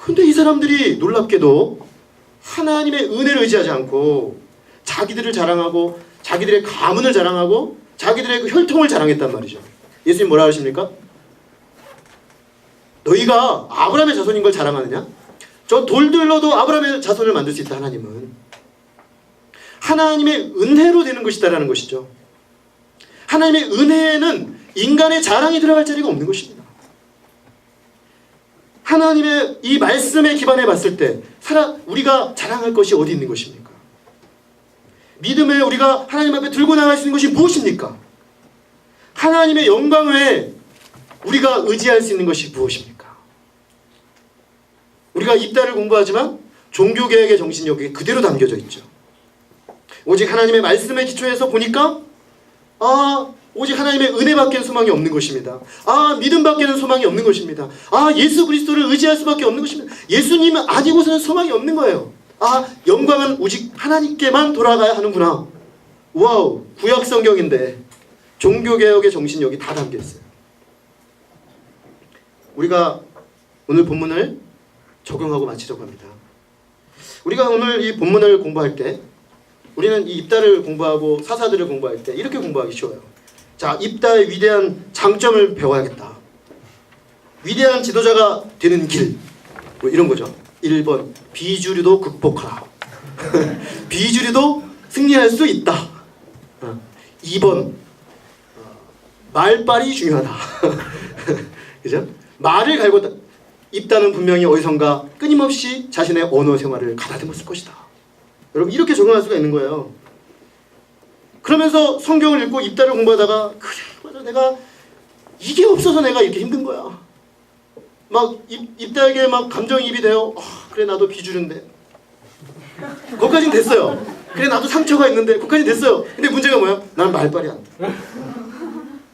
근데 이 사람들이 놀랍게도 하나님의 은혜를 의지하지 않고 자기들을 자랑하고 자기들의 가문을 자랑하고 자기들의 그 혈통을 자랑했단 말이죠. 예수님 뭐라 하십니까? 너희가 아브라함의 자손인 걸 자랑하느냐? 저 돌들로도 아브라함의 자손을 만들 수 있다. 하나님은 하나님의 은혜로 되는 것이다라는 것이죠. 하나님의 은혜에는 인간의 자랑이 들어갈 자리가 없는 것입니다. 하나님의 이 말씀에 기반해 봤을 때 우리가 자랑할 것이 어디 있는 것입니까? 믿음에 우리가 하나님 앞에 들고 나갈 수 있는 것이 무엇입니까? 하나님의 영광 외에 우리가 의지할 수 있는 것이 무엇입니까? 우리가 입다를 공부하지만 종교개혁의 정신이 여기에 그대로 담겨져 있죠. 오직 하나님의 말씀에 기초해서 보니까 오직 하나님의 은혜밖에는 소망이 없는 것입니다. 믿음밖에는 소망이 없는 것입니다. 예수 그리스도를 의지할 수밖에 없는 것입니다. 예수님 아니고서는 소망이 없는 거예요. 영광은 오직 하나님께만 돌아가야 하는구나. 와우, 구약 성경인데 종교개혁의 정신이 여기 다 담겨 있어요. 우리가 오늘 본문을 적용하고 마치려고 합니다. 우리가 오늘 이 본문을 공부할 때 우리는 이 입다를 공부하고 사사들을 공부할 때 이렇게 공부하기 쉬워요. 자, 입다의 위대한 장점을 배워야겠다. 위대한 지도자가 되는 길, 뭐 이런 거죠. 1번 비주류도 극복하라. 비주류도 승리할 수 있다. 2번 말빨이 중요하다. 그죠? 말을 갈고 입다는 분명히 어디선가 끊임없이 자신의 언어 생활을 가다듬었을 것이다. 여러분 이렇게 적용할 수가 있는 거예요. 그러면서 성경을 읽고 입다를 공부하다가 그래 맞아 내가 이게 없어서 내가 이렇게 힘든 거야. 막 입다에게 막 감정이입이 돼요. 그래 나도 비주류인데 거기까지는 됐어요. 그래 나도 상처가 있는데 거기까지는 됐어요. 근데 문제가 뭐야? 난 말빨이 안 돼.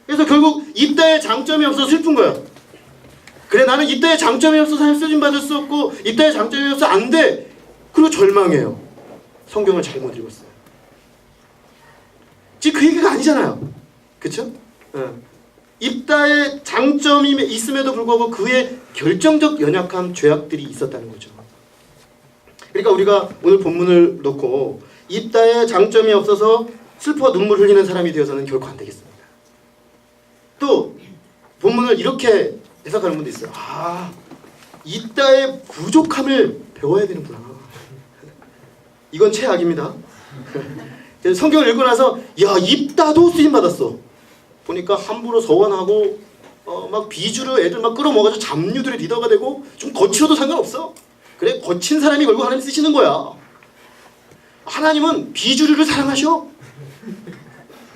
그래서 결국 입다의 장점이 없어서 슬픈 거야. 그래 나는 입다의 장점이 없어서 쓰임 받을 수 없고 입다의 장점이 없어서 안 돼. 그리고 절망해요. 성경을 잘못 읽었어요. 지금 그 얘기가 아니잖아요. 그쵸? 입다의 장점이 있음에도 불구하고 그의 결정적 연약함, 죄악들이 있었다는 거죠. 그러니까 우리가 오늘 본문을 놓고 입다의 장점이 없어서 슬퍼 눈물 흘리는 사람이 되어서는 결코 안 되겠습니다. 또 본문을 이렇게 해석하는 분도 있어요. 입다의 부족함을 배워야 되는구나. 이건 최악입니다. 성경을 읽고 나서 야 입다도 쓰임받았어. 보니까 함부로 서원하고 막 비주류 애들 막 끌어모아가지고 잡류들의 리더가 되고 좀 거칠어도 상관없어. 그래 거친 사람이 결국 하나님 쓰시는 거야. 하나님은 비주류를 사랑하셔.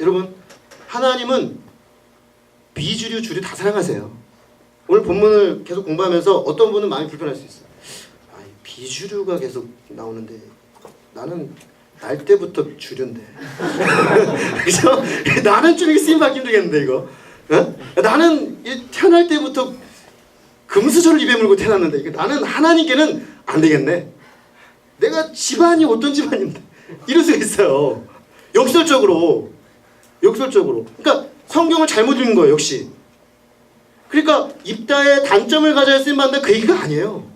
여러분 하나님은 비주류 주류 다 사랑하세요. 오늘 본문을 계속 공부하면서 어떤 분은 마음이 불편할 수 있어요. 비주류가 계속 나오는데 나는 날 때부터 주류인데 그죠? 나는 좀 쓰임받기 힘들겠는데 이거 나는 태어날 때부터 금수저를 입에 물고 태어났는데 이거 나는 하나님께는 안 되겠네. 내가 집안이 어떤 집안인데 이럴 수가 있어요. 역설적으로 그러니까 성경을 잘못 읽은 거예요. 역시 그러니까 입다의 단점을 가져야 쓰임받는다 그 얘기가 아니에요.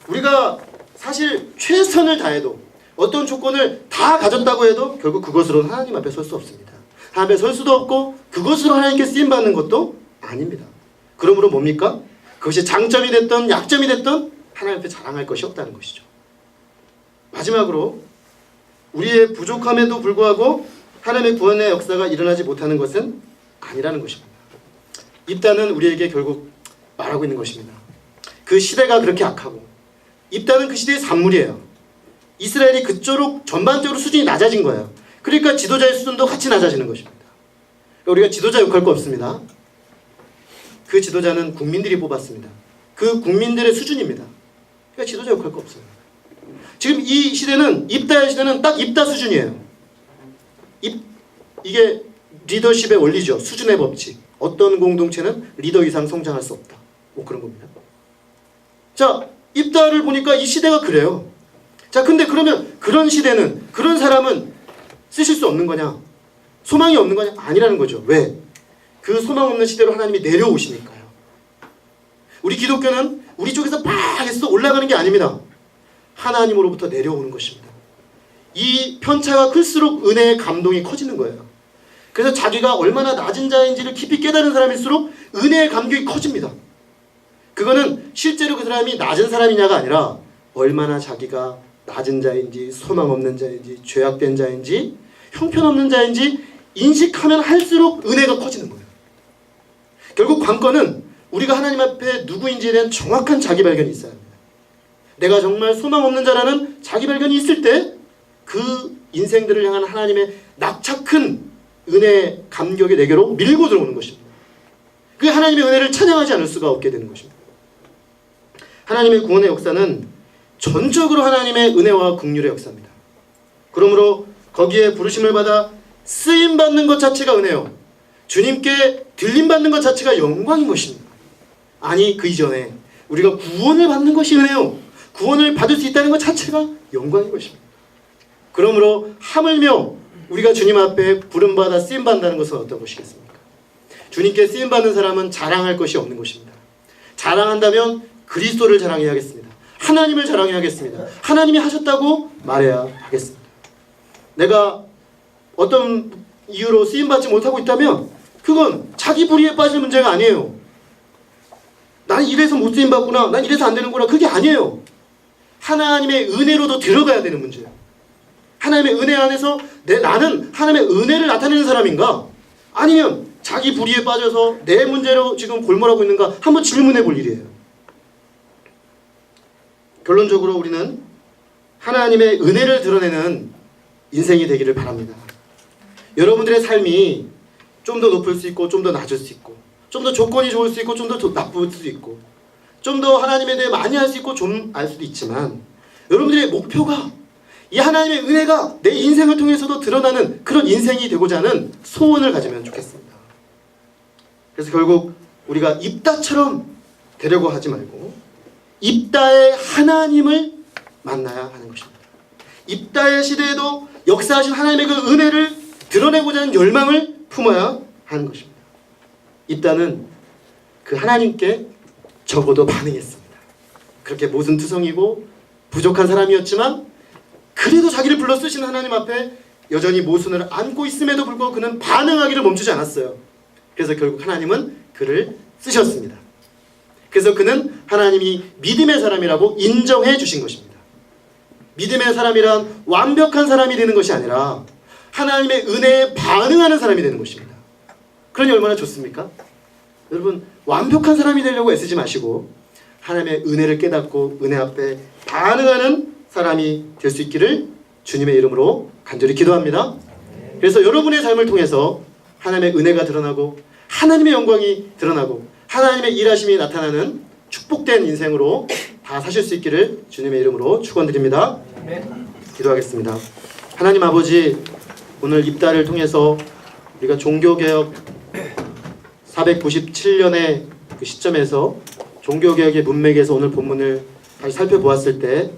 우리가 사실 최선을 다해도 어떤 조건을 다 가졌다고 해도 결국 그것으로는 하나님 앞에 설 수 없습니다. 하나님 앞에 설 수도 없고 그것으로 하나님께 쓰임받는 것도 아닙니다. 그러므로 뭡니까? 그것이 장점이 됐든 약점이 됐든 하나님 앞에 자랑할 것이 없다는 것이죠. 마지막으로 우리의 부족함에도 불구하고 하나님의 구원의 역사가 일어나지 못하는 것은 아니라는 것입니다. 입다는 우리에게 결국 말하고 있는 것입니다. 그 시대가 그렇게 악하고 입다는 그 시대의 산물이에요. 이스라엘이 그쪼록 전반적으로 수준이 낮아진 거예요. 그러니까 지도자의 수준도 같이 낮아지는 것입니다. 우리가 지도자 욕할 거 없습니다. 그 지도자는 국민들이 뽑았습니다. 그 국민들의 수준입니다. 그러니까 지도자 욕할 거 없어요. 지금 이 시대는 입다의 시대는 딱 입다 수준이에요. 이게 리더십의 원리죠. 수준의 법칙. 어떤 공동체는 리더 이상 성장할 수 없다. 뭐 그런 겁니다. 자, 입다를 보니까 이 시대가 그래요. 자, 근데 그러면 그런 시대는, 그런 사람은 쓰실 수 없는 거냐? 소망이 없는 거냐? 아니라는 거죠. 왜? 그 소망 없는 시대로 하나님이 내려오시니까요. 우리 기독교는 우리 쪽에서 막 해서 올라가는 게 아닙니다. 하나님으로부터 내려오는 것입니다. 이 편차가 클수록 은혜의 감동이 커지는 거예요. 그래서 자기가 얼마나 낮은 자인지를 깊이 깨달은 사람일수록 은혜의 감격이 커집니다. 그거는 실제로 그 사람이 낮은 사람이냐가 아니라 얼마나 자기가 낮은 자인지, 소망 없는 자인지, 죄악된 자인지, 형편없는 자인지 인식하면 할수록 은혜가 커지는 거예요. 결국 관건은 우리가 하나님 앞에 누구인지에 대한 정확한 자기 발견이 있어야 합니다. 내가 정말 소망 없는 자라는 자기 발견이 있을 때 그 인생들을 향한 하나님의 낙착큰 은혜 감격의 내게로 밀고 들어오는 것입니다. 그 하나님의 은혜를 찬양하지 않을 수가 없게 되는 것입니다. 하나님의 구원의 역사는 전적으로 하나님의 은혜와 긍휼의 역사입니다. 그러므로 거기에 부르심을 받아 쓰임받는 것 자체가 은혜요, 주님께 들림받는 것 자체가 영광인 것입니다. 아니, 그 이전에 우리가 구원을 받는 것이 은혜요, 구원을 받을 수 있다는 것 자체가 영광인 것입니다. 그러므로 하물며 우리가 주님 앞에 부름받아 쓰임받는다는 것은 어떤 것이겠습니까? 주님께 쓰임받는 사람은 자랑할 것이 없는 것입니다. 자랑한다면 그리스도를 자랑해야겠습니다. 하나님을 자랑해야겠습니다. 하나님이 하셨다고 말해야 하겠습니다. 내가 어떤 이유로 쓰임받지 못하고 있다면 그건 자기 불의에 빠질 문제가 아니에요. 난 이래서 못 쓰임받구나, 난 이래서 안 되는구나, 그게 아니에요. 하나님의 은혜로도 들어가야 되는 문제예요. 하나님의 은혜 안에서 나는 하나님의 은혜를 나타내는 사람인가? 아니면 자기 불의에 빠져서 내 문제로 지금 골몰하고 있는가? 한번 질문해 볼 일이에요. 결론적으로 우리는 하나님의 은혜를 드러내는 인생이 되기를 바랍니다. 여러분들의 삶이 좀 더 높을 수 있고 좀 더 낮을 수 있고, 좀 더 조건이 좋을 수 있고 좀 더 나쁠 수도 있고, 좀 더 하나님에 대해 많이 알 수 있고 좀 알 수도 있지만, 여러분들의 목표가 이 하나님의 은혜가 내 인생을 통해서도 드러나는 그런 인생이 되고자 하는 소원을 가지면 좋겠습니다. 그래서 결국 우리가 입다처럼 되려고 하지 말고 입다의 하나님을 만나야 하는 것입니다. 입다의 시대에도 역사하신 하나님의 그 은혜를 드러내고자 하는 열망을 품어야 하는 것입니다. 입다는 그 하나님께 적어도 반응했습니다. 그렇게 모순투성이고 부족한 사람이었지만 그래도 자기를 불러 쓰신 하나님 앞에 여전히 모순을 안고 있음에도 불구하고 그는 반응하기를 멈추지 않았어요. 그래서 결국 하나님은 그를 쓰셨습니다. 그래서 그는 하나님이 믿음의 사람이라고 인정해 주신 것입니다. 믿음의 사람이란 완벽한 사람이 되는 것이 아니라 하나님의 은혜에 반응하는 사람이 되는 것입니다. 그러니 얼마나 좋습니까? 여러분, 완벽한 사람이 되려고 애쓰지 마시고 하나님의 은혜를 깨닫고 은혜 앞에 반응하는 사람이 될 수 있기를 주님의 이름으로 간절히 기도합니다. 그래서 여러분의 삶을 통해서 하나님의 은혜가 드러나고 하나님의 영광이 드러나고 하나님의 일하심이 나타나는 축복된 인생으로 다 사실 수 있기를 주님의 이름으로 축원드립니다. 기도하겠습니다. 하나님 아버지, 오늘 입다를 통해서 우리가 종교개혁 497년의 그 시점에서 종교개혁의 문맥에서 오늘 본문을 다시 살펴보았을 때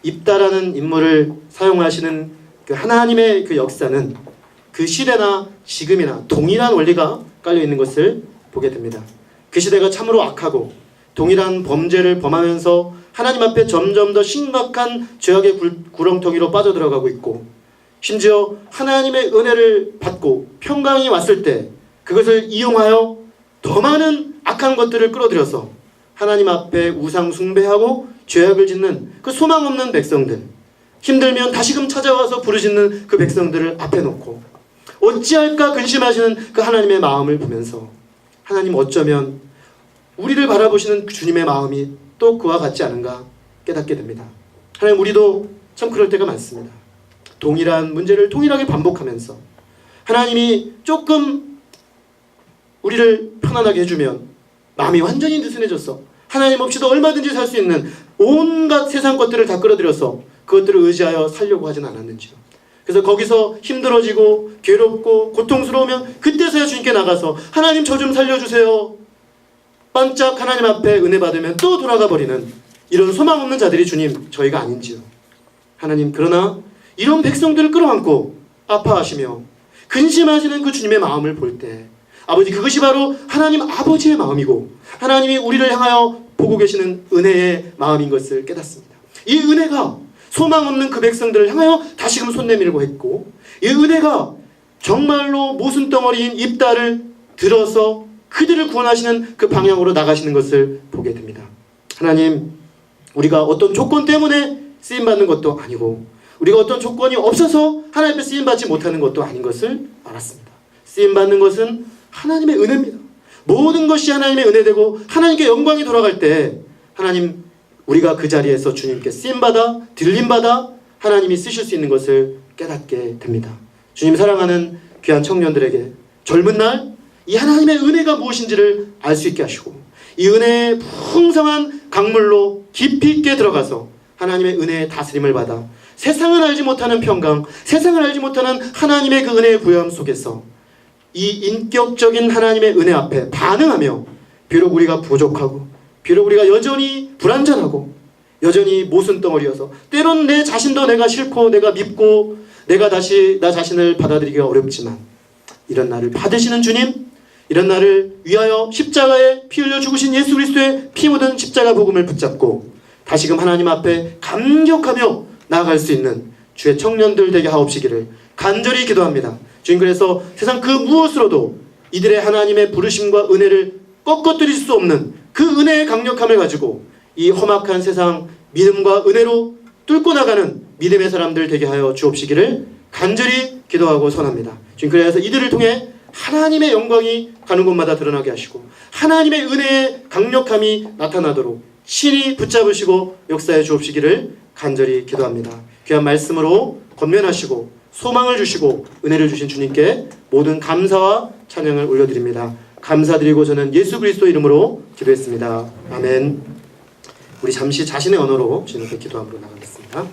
입다라는 인물을 사용하시는 그 하나님의 그 역사는 그 시대나 지금이나 동일한 원리가 깔려 있는 것을 보게 됩니다. 그 시대가 참으로 악하고 동일한 범죄를 범하면서 하나님 앞에 점점 더 심각한 죄악의 구렁텅이로 빠져들어가고 있고, 심지어 하나님의 은혜를 받고 평강이 왔을 때 그것을 이용하여 더 많은 악한 것들을 끌어들여서 하나님 앞에 우상 숭배하고 죄악을 짓는 그 소망 없는 백성들, 힘들면 다시금 찾아와서 부르짖는 그 백성들을 앞에 놓고 어찌할까 근심하시는 그 하나님의 마음을 보면서, 하나님 어쩌면 우리를 바라보시는 주님의 마음이 또 그와 같지 않은가 깨닫게 됩니다. 하나님, 우리도 참 그럴 때가 많습니다. 동일한 문제를 동일하게 반복하면서 하나님이 조금 우리를 편안하게 해주면 마음이 완전히 느슨해졌어. 하나님 없이도 얼마든지 살 수 있는 온갖 세상 것들을 다 끌어들여서 그것들을 의지하여 살려고 하진 않았는지요. 그래서 거기서 힘들어지고 괴롭고 고통스러우면 그때서야 주님께 나가서 하나님 저 좀 살려주세요. 반짝 하나님 앞에 은혜 받으면 또 돌아가 버리는 이런 소망 없는 자들이 주님 저희가 아닌지요. 하나님, 그러나 이런 백성들을 끌어안고 아파하시며 근심하시는 그 주님의 마음을 볼 때, 아버지, 그것이 바로 하나님 아버지의 마음이고 하나님이 우리를 향하여 보고 계시는 은혜의 마음인 것을 깨닫습니다. 이 은혜가 소망 없는 그 백성들을 향하여 다시금 손 내밀고 했고, 이 은혜가 정말로 모순덩어리인 입다를 들어서 그들을 구원하시는 그 방향으로 나가시는 것을 보게 됩니다. 하나님, 우리가 어떤 조건 때문에 쓰임받는 것도 아니고, 우리가 어떤 조건이 없어서 하나님 앞에 쓰임받지 못하는 것도 아닌 것을 알았습니다. 쓰임받는 것은 하나님의 은혜입니다. 모든 것이 하나님의 은혜되고 하나님께 영광이 돌아갈 때 하나님, 우리가 그 자리에서 주님께 쓰임받아 들림받아 하나님이 쓰실 수 있는 것을 깨닫게 됩니다. 주님 사랑하는 귀한 청년들에게 젊은 날 이 하나님의 은혜가 무엇인지를 알 수 있게 하시고, 이 은혜의 풍성한 강물로 깊이 있게 들어가서 하나님의 은혜의 다스림을 받아 세상을 알지 못하는 평강, 세상을 알지 못하는 하나님의 그 은혜의 부여함 속에서 이 인격적인 하나님의 은혜 앞에 반응하며, 비록 우리가 부족하고 비록 우리가 여전히 불완전하고 여전히 모순덩어리여서 때로는 내 자신도 내가 싫고 내가 밉고 내가 다시 나 자신을 받아들이기가 어렵지만, 이런 나를 받으시는 주님, 이런 나를 위하여 십자가에 피 흘려 죽으신 예수 그리스도의 피 묻은 십자가 복음을 붙잡고 다시금 하나님 앞에 감격하며 나아갈 수 있는 주의 청년들 되게 하옵시기를 간절히 기도합니다. 주님, 그래서 세상 그 무엇으로도 이들의 하나님의 부르심과 은혜를 꺾어뜨릴 수 없는 그 은혜의 강력함을 가지고 이 험악한 세상 믿음과 은혜로 뚫고 나가는 믿음의 사람들 되게 하여 주옵시기를 간절히 기도하고 선합니다. 주님, 그래서 이들을 통해 하나님의 영광이 가는 곳마다 드러나게 하시고 하나님의 은혜의 강력함이 나타나도록 신이 붙잡으시고 역사해 주옵시기를 간절히 기도합니다. 귀한 말씀으로 권면하시고 소망을 주시고 은혜를 주신 주님께 모든 감사와 찬양을 올려드립니다. 감사드리고 저는 예수 그리스도 이름으로 기도했습니다. 아멘. 우리 잠시 자신의 언어로 주님께 기도함으로 나가겠습니다.